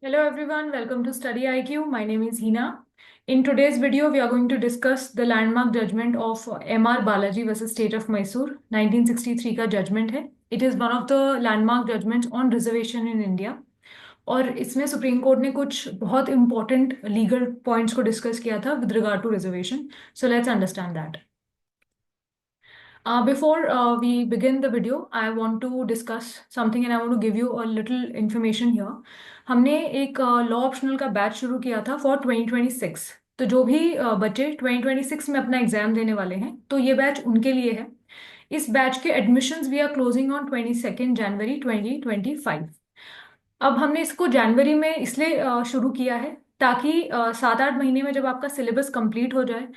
Hello everyone, welcome to Study IQ. My name is Hina. In today's video, we are going to discuss the landmark judgment of M.R. Balaji versus State of Mysore. 1963 का judgment है. It is one of the landmark judgments on reservation in India. और इसमें supreme court ने कुछ बहुत important legal points को discuss किया था with regard to reservation. So let's understand that. Before we begin the video, I want to discuss something and I want to give you a little information here. हमने एक law optional का batch शुरू किया था for 2026. तो जो भी बच्चे 2026 में अपना एग्जाम देने वाले हैं तो ये बैच उनके लिए है. इस बैच के admissions we are closing on 22 January 2025. अब हमने इसको जनवरी में इसलिए शुरू किया है ताकि 7-8 महीने में जब आपका सिलेबस कंप्लीट हो जाए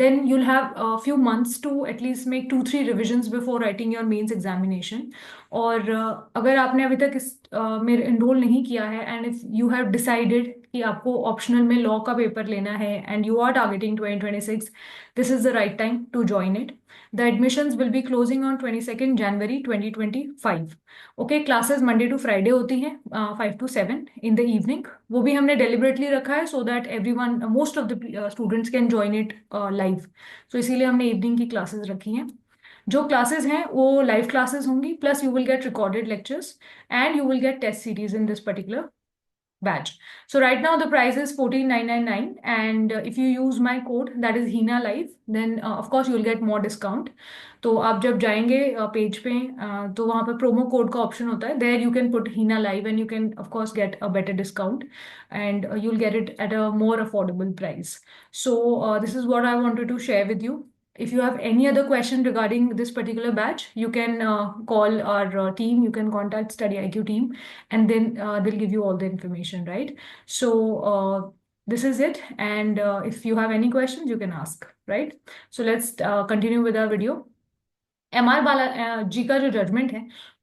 then you'll have a few months to at least make 2-3 revisions before writing your mains examination. और अगर आपने अभी तक इस में enroll नहीं किया है and if you have decided कि आपको optional में law का पेपर लेना है and you are targeting 2026, this is the right time to join it. The admissions will be closing on 22nd January 2025. Okay, classes Monday to Friday होती हैं 5 to 7 in the evening. वो भी हमने deliberately रखा है so that everyone, most of the students can join it live. So इसीलिए हमने evening की classes रखी हैं. जो क्लासेस हैं वो लाइव क्लासेस होंगी plus you will get recorded lectures and you will get test series in this particular batch. So right now the price is 14,999 and if you use my code that is Hina Live then of course you will get more discount. तो आप जब जाएंगे page पे तो वहाँ पे promo code का option होता है there you can put Hina Live and you can of course get a better discount and you'll get it at a more affordable price. So this is what I wanted to share with you. If you have any other question regarding this particular batch, you can call our team, you can contact Study IQ team and then they'll give you all the information, right? So this is it and if you have any questions you can ask, right? So let's continue with our video. M.R. बाला जी का जो judgement है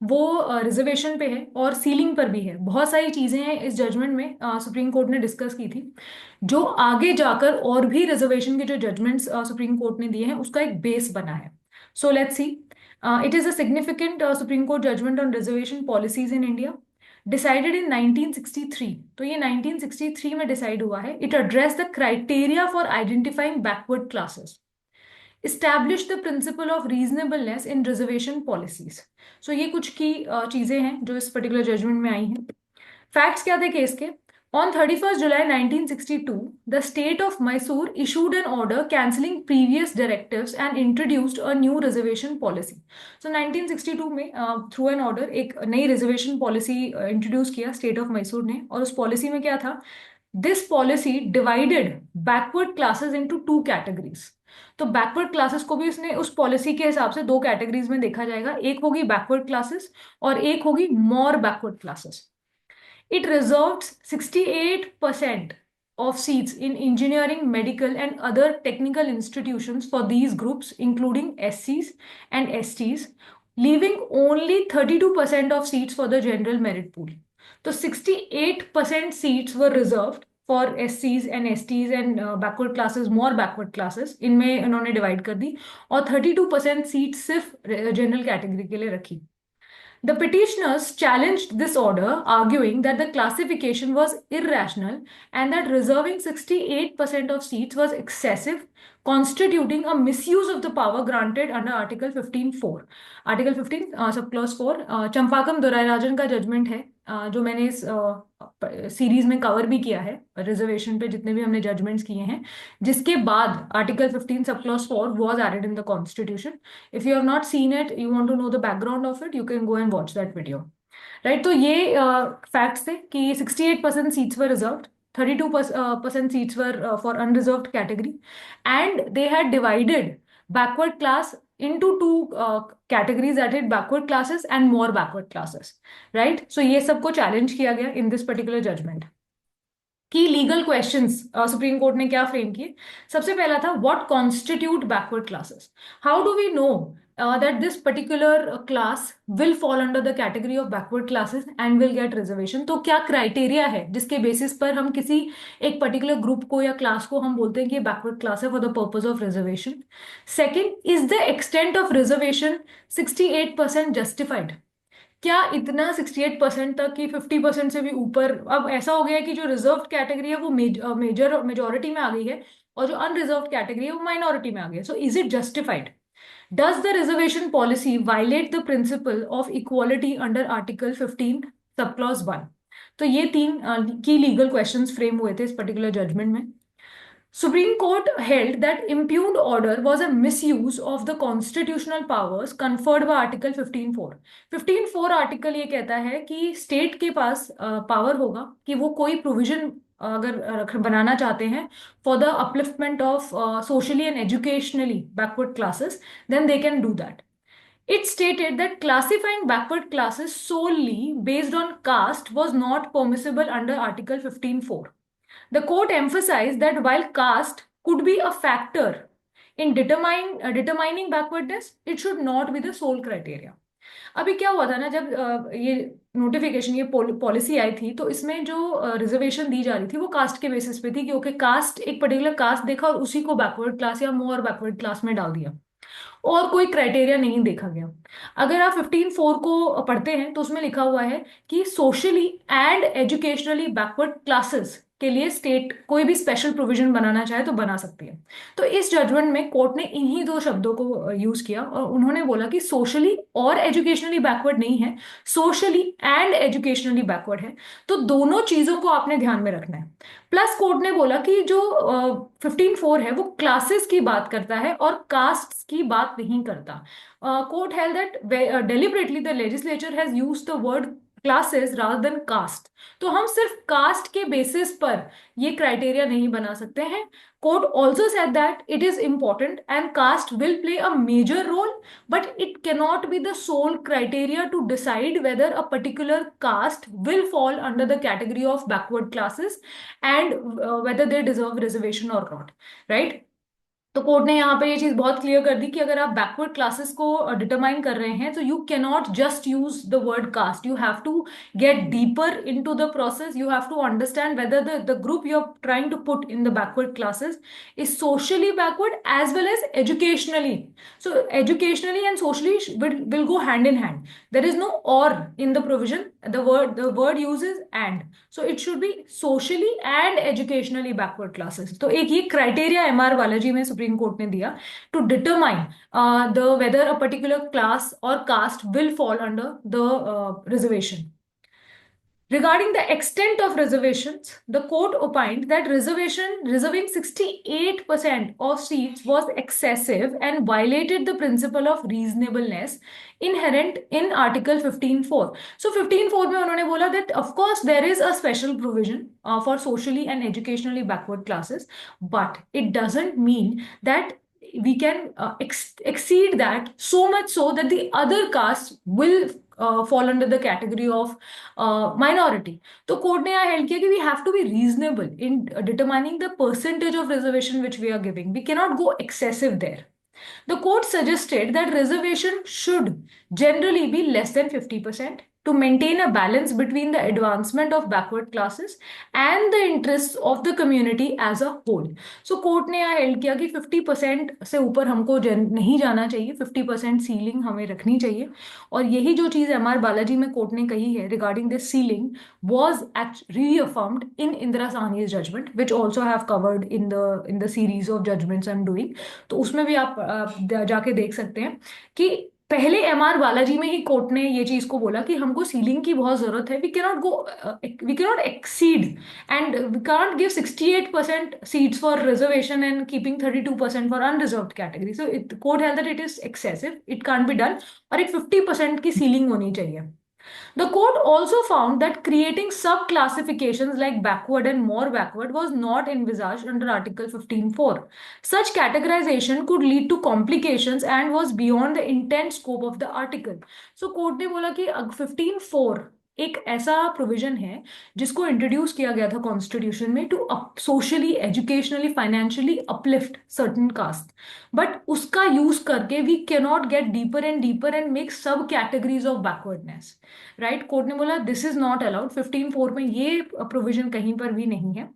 वो reservation पे है और ceiling पर भी है. बहुत सारी चीजें हैं इस जजमेंट में सुप्रीम कोर्ट ने डिस्कस की थी जो आगे जाकर और भी रिजर्वेशन के जो जजमेंट्स सुप्रीम कोर्ट ने दिए हैं उसका एक बेस बना है. So let's see. It is a significant supreme court judgment on reservation policies in India decided in 1963. तो ये 1963 में डिसाइड हुआ है. It address the criteria for identifying backward classes, establish the principle of reasonableness in reservation policies. So ये कुछ की चीजें हैं जो इस पर्टिकुलर जजमेंट में आई हैं. फैक्ट्स क्या थे केस के? On 31st July 1962, the state of Mysore issued an order cancelling previous directives and introduced a new reservation policy. So 1962 में through an order एक नई reservation policy introduce किया state of Mysore ने और उस policy में क्या था? This policy divided backward classes into two categories. तो बैकवर्ड क्लासेस को भी उसने उस पॉलिसी के हिसाब से दो कैटेगरीज में देखा जाएगा. एक होगी बैकवर्ड क्लासेस और एक होगी मोर backward classes. It reserved 68% of seats in engineering, medical, and other technical institutions for these groups, including SCs and STs, leaving only 32% of seats for the general merit pool. So 68% seats were reserved for SCs and STs and backward classes, more backward classes. इनमें इन्होंने divide कर दी और 32% seat सिर्फ general category के लिए रखी. The petitioners challenged this order, arguing that the classification was irrational and that reserving 68% of seats was excessive, constituting a misuse of the power granted under Article 15(4). Article 15 subclause 4 चंपाकम दोरायराजन का judgement है जो मैंने इस series में cover भी किया है reservation पे जितने भी हमने जजमेंट्स किए हैं, जिसके बाद article 15 subclause 4 was added in the constitution. If you have not seen it, you want to know the background of it, you can go and watch that video, right? तो ये फैक्ट्स थे कि 68% seats were reserved, 32% seats were for unreserved category, and they had divided backward class into two categories, that is backward classes and more backward classes, right? So ये सबको challenge किया गया in this particular judgment. Key legal questions supreme court ने क्या frame किए? सबसे पहला था what constitute backward classes. How do we know that this particular class will fall under the category of backward classes and will get reservation? तो क्या criteria है जिसके बेसिस पर हम किसी एक पर्टिकुलर ग्रुप को या क्लास को हम बोलते हैं कि बैकवर्ड क्लास है for the purpose of reservation? Second, is the extent of reservation 68% justified? क्या इतना 68% तक कि 50% से भी ऊपर? अब ऐसा हो गया है कि जो रिजर्व कैटेगरी है वो मेजर मेजोरिटी में आ गई है, और जो अनरिजर्व कैटेगरी है वो माइनॉरिटी में आ गई है. So is it justified? Does the reservation policy violate the principle of equality under article 15 sub clause 1? तो ये तीन की लीगल क्वेश्चंस फ्रेम हुए थे इस पर्टिकुलर जजमेंट में. Supreme Court held that impugned order was a misuse of the constitutional powers conferred by Article 15(4). 15(4) article ये कहता है कि स्टेट के पास पावर होगा कि वो कोई प्रोविजन अगर बनाना चाहते हैं for the upliftment of socially and educationally backward classes, then they can do that. It stated that classifying backward classes solely based on caste was not permissible under Article 15(4). The court emphasized that while caste could be a factor in determining backwardness, it should not be the sole criteria. अभी क्या हुआ था ना, जब ये notification, ये policy आई थी, तो इसमें जो रिजर्वेशन दी जा रही थी वो कास्ट के बेसिस पे थी कि ओके, कास्ट, एक पर्टिकुलर कास्ट देखा और उसी को बैकवर्ड क्लास या मोर बैकवर्ड क्लास में डाल दिया, और कोई क्राइटेरिया नहीं देखा गया. अगर आप 15(4) को पढ़ते हैं तो उसमें लिखा हुआ है कि socially and educationally backward classes के लिए स्टेट कोई भी स्पेशल प्रोविजन बनाना चाहे तो बना सकती है. तो इस जजमेंट में कोर्ट ने इन्हीं दो शब्दों को यूज किया और उन्होंने बोला कि सोशली और एजुकेशनली बैकवर्ड नहीं है, सोशली एंड एजुकेशनली बैकवर्ड है. तो दोनों चीजों को आपने ध्यान में रखना है. प्लस कोर्ट ने बोला कि जो 15(4) है वो क्लासेस की बात करता है और कास्ट की बात नहीं करता. Court held that deliberately the legislature has used the word classes rather than caste. तो हम सिर्फ कास्ट के बेसिस पर ये क्राइटेरिया नहीं बना सकते हैं. Court also said that it is important and caste will play a major role, but it cannot be the sole criteria to decide whether a particular caste will fall under the category of backward classes and whether they deserve reservation or not, right? तो कोर्ट ने यहाँ पे ये चीज बहुत clear कर दी कि अगर आप बैकवर्ड क्लासेस को डिटरमाइन कर रहे हैं तो you can not just use the word caste. You have to get deeper into the process. You have to understand whether the group you are trying to put in the backward classes is socially backward as well as educationally. So educationally and socially will go hand in hand. There is no or in the provision. The word uses and. So it should be socially and educationally backward classes. तो एक ये criteria MR Balaji में supreme court ने दिया to determine the whether a particular class or caste will fall under the reservation. Regarding the extent of reservations, the court opined that reserving 68% of seats was excessive and violated the principle of reasonableness inherent in Article 15(4). So 15(4) में उन्होंने बोला that of course there is a special provision for socially and educationally backward classes, but it doesn't mean that we can exceed that so much so that the other castes will fall under the category of minority. तो कोर्ट ने यहाँ held किया कि we have to be reasonable in determining the percentage of reservation which we are giving. We cannot go excessive there. The court suggested that reservation should generally be less than 50% to maintain a balance between the advancement of backward classes and the interests of the community as a whole. So court ने यहाँ held किया कि 50% से ऊपर हमको नहीं जाना चाहिए, 50% सीलिंग हमें रखनी चाहिए. और यही जो चीज MR बालाजी में कोर्ट ने कही है regarding this ceiling was reaffirmed in Indira Sahni's judgment, which also have covered in the series of judgments I'm doing. तो उसमें भी आप जाके देख सकते हैं कि पहले MR बालाजी में ही कोर्ट ने ये चीज को बोला कि हमको सीलिंग की बहुत जरूरत है. We can not exceed and we can give 68% seats for reservation and keeping 32% for unreserved category. So court held that it is excessive, it can't be done, और एक 50% की सीलिंग होनी चाहिए. The court also found that creating sub-classifications like backward and more backward was not envisaged under Article 15(4). Such categorization could lead to complications and was beyond the intent scope of the article. So court ने बोला कि 15(4) एक ऐसा provision है जिसको introduce किया गया था कॉन्स्टिट्यूशन में to socially, educationally, financially uplift certain caste, but उसका यूज करके we can not get deeper and make sub categories of backwardness, right? Court ने बोला दिस इज नॉट अलाउड. 15(4) में ये प्रोविजन कहीं पर भी नहीं है.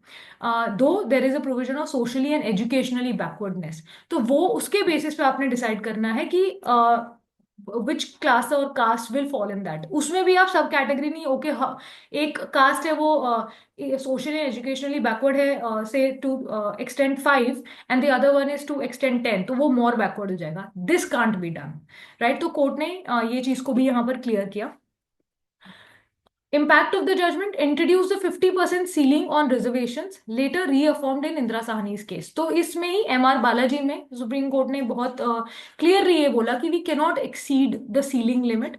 दो there is a provision of socially and educationally backwardness. तो वो उसके बेसिस पे आपने डिसाइड करना है कि विच क्लास और caste will fall in that. उसमें भी आप सब कैटेगरी नहीं, ओके हाँ, एक कास्ट है वो सोशली एजुकेशनली बैकवर्ड है से to extend 5 and the other one is to extend 10, तो वो मोर बैकवर्ड हो जाएगा। This can't be done, right. तो कोर्ट ने ये चीज को भी यहाँ पर क्लियर किया। Impact of the judgment: introduced the 50% ceiling on reservations, later reaffirmed in Indira Sahni's case। तो इसमें ही एम आर बालाजी में सुप्रीम कोर्ट ने बहुत क्लियरली ये बोला कि we cannot exceed the ceiling limit,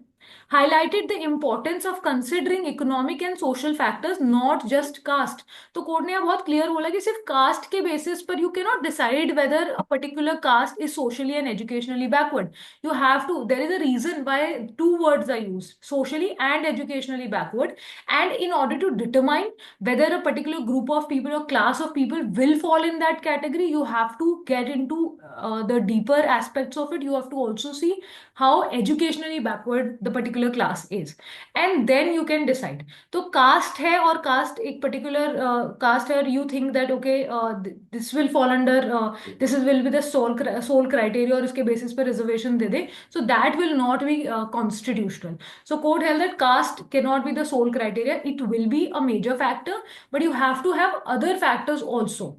highlighted the importance of considering economic and social factors, not just caste। तो कोर्ट ने यहाँ बहुत क्लियर बोला कि सिर्फ कास्ट के बेसिस पर you cannot decide whether a particular caste is socially and educationally backward. You have to, there is a reason why two words are used, socially and educationally backward, and in order to determine whether a particular group of people or class of people will fall in that category, you have to get into the deeper aspects of it. You have to also see how educationally backward the particular class is, and then you can decide। तो caste है और caste एक particular caste है और you think that okay this will fall under, this is will be the sole criteria और इसके basis पे reservation दे दे, so that will not be constitutional। So court held that caste cannot be the sole criteria, it will be a major factor, but you have to have other factors also।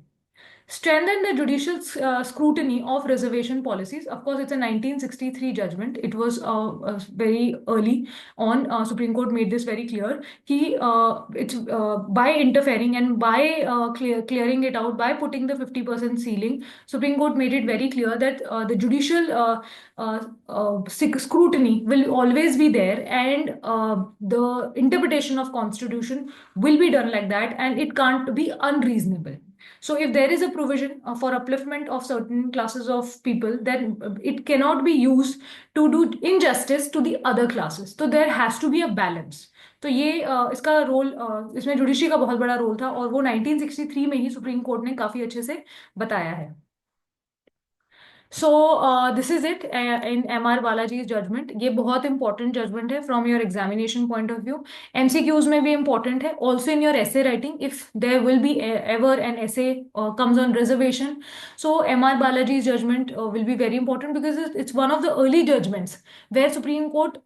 Strengthened the judicial scrutiny of reservation policies. Of course, it's a 1963 judgment. It was very early on. Supreme Court made this very clear. It's by interfering and by clearing it out, by putting the 50% ceiling, Supreme Court made it very clear that the judicial scrutiny will always be there, and the interpretation of constitution will be done like that, and it can't be unreasonable। So if there is a provision for upliftment of certain classes of people, then it cannot be used to do injustice to the other classes। तो there has to be a balance। तो ये इसका role, इसमें judiciary का बहुत बड़ा role था, और वो 1963 में ही सुप्रीम कोर्ट ने काफी अच्छे से बताया है। So this is it in M R Balaji judgment. ये बहुत इंपॉर्टेंट जजमेंट है from your examination point of view, MCQs में भी इंपॉर्टेंट है, also in your essay writing if there will be ever an essay comes on reservation। So MR Balaji's judgment will be very important because it's one of the early judgments where Supreme Court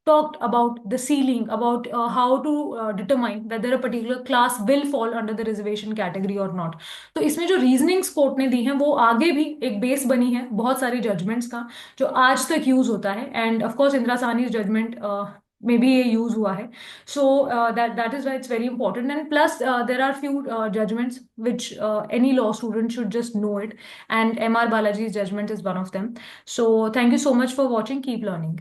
talked about the ceiling, about how to determine whether a particular class will fall under the reservation category or not। तो इसमें जो reasonings court ने दी हैं वो आगे भी एक base बनी है बहुत सारे जजमेंट्स का, जो आज तक यूज होता है। And of course Indira Sawhney judgment में भी ये यूज हुआ है। So that is why it's very important, and plus there are few judgments which any law student should just know it, and M R Balaji judgment is one of them. So thank you so much for watching, keep learning.